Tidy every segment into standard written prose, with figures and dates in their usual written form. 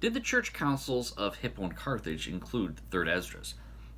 Did the church councils of Hippo and Carthage include 3rd Esdras?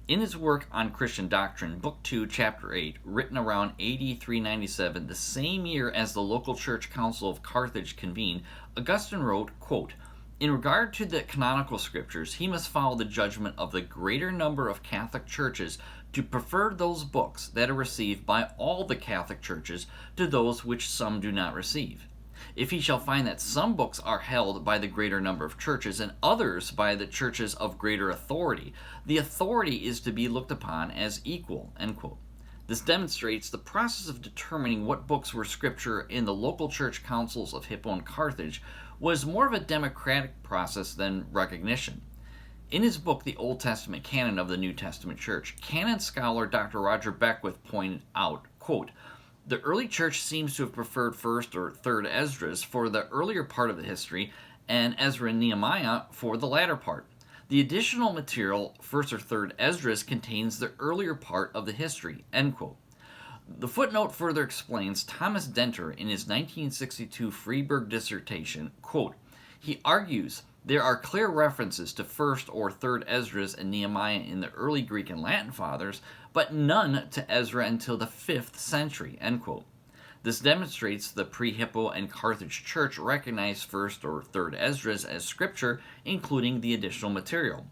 In his work on Christian doctrine, Book 2, Chapter 8, written around AD 397, the same year as the local church council of Carthage convened, Augustine wrote, quote, "In regard to the canonical scriptures, he must follow the judgment of the greater number of Catholic churches to prefer those books that are received by all the Catholic churches to those which some do not receive. If he shall find that some books are held by the greater number of churches and others by the churches of greater authority, the authority is to be looked upon as equal." End quote. This demonstrates the process of determining what books were scripture in the local church councils of Hippo and Carthage was more of a democratic process than recognition. In his book, The Old Testament Canon of the New Testament Church, canon scholar Dr. Roger Beckwith pointed out, quote, "The early church seems to have preferred 1st or 3rd Esdras for the earlier part of the history and Ezra and Nehemiah for the latter part. The additional material, 1st or 3rd Esdras, contains the earlier part of the history." End quote. The footnote further explains Thomas Denter in his 1962 Freiburg dissertation, quote, "He argues there are clear references to 1st or 3rd Esdras and Nehemiah in the early Greek and Latin fathers, but none to Ezra until the 5th century." End quote. This demonstrates the pre-Hippo and Carthage church recognized 1st or 3rd Esdras as scripture, including the additional material.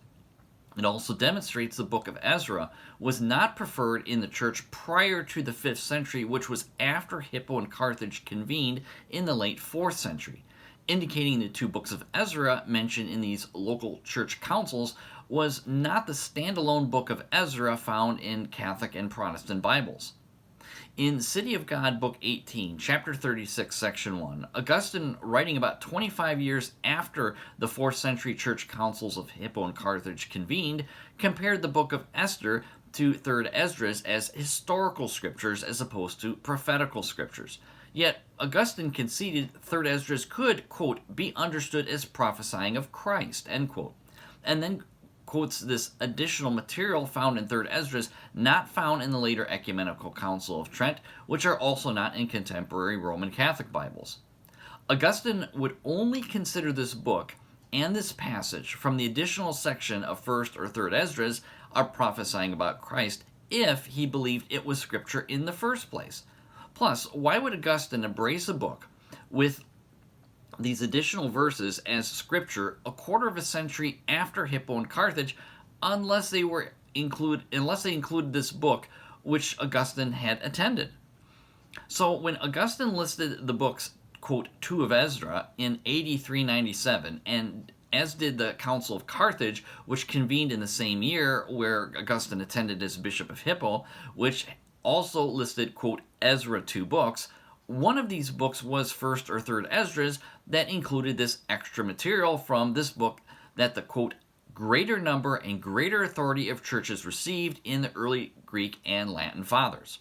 It also demonstrates the book of Ezra was not preferred in the church prior to the 5th century, which was after Hippo and Carthage convened in the late 4th century, indicating the 2 books of Ezra mentioned in these local church councils was not the standalone book of Ezra found in Catholic and Protestant Bibles. In City of God, Book 18, Chapter 36, Section 1, Augustine, writing about 25 years after the 4th century church councils of Hippo and Carthage convened, compared the book of Esther to 3rd Esdras as historical scriptures as opposed to prophetical scriptures. Yet, Augustine conceded 3rd Esdras could, quote, "be understood as prophesying of Christ," end quote, and then quotes this additional material found in 3rd Esdras, not found in the later Ecumenical Council of Trent, which are also not in contemporary Roman Catholic Bibles. Augustine would only consider this book and this passage from the additional section of 1st or 3rd Esdras are prophesying about Christ if he believed it was scripture in the first place. Plus, why would Augustine embrace a book with these additional verses as scripture a quarter of a century after Hippo and Carthage, unless they included this book which Augustine had attended? So when Augustine listed the books, quote, 2 of Ezra in AD 397, and as did the Council of Carthage, which convened in the same year, where Augustine attended as Bishop of Hippo, which also listed, quote, Ezra 2 books, one of these books was 1st or 3rd Esdras that included this extra material from this book that the, quote, greater number and greater authority of churches received in the early Greek and Latin fathers.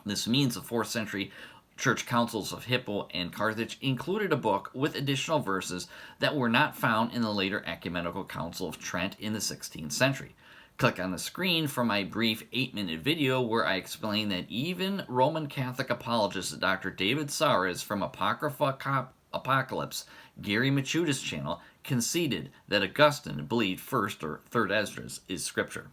This means the 4th century church councils of Hippo and Carthage included a book with additional verses that were not found in the later Ecumenical Council of Trent in the 16th century. Click on the screen for my brief 8-minute video where I explain that even Roman Catholic apologist Dr. David Saras from Apocrypha Apocalypse, Gary Machuda's channel, conceded that Augustine believed 1st or 3rd Esdras is scripture.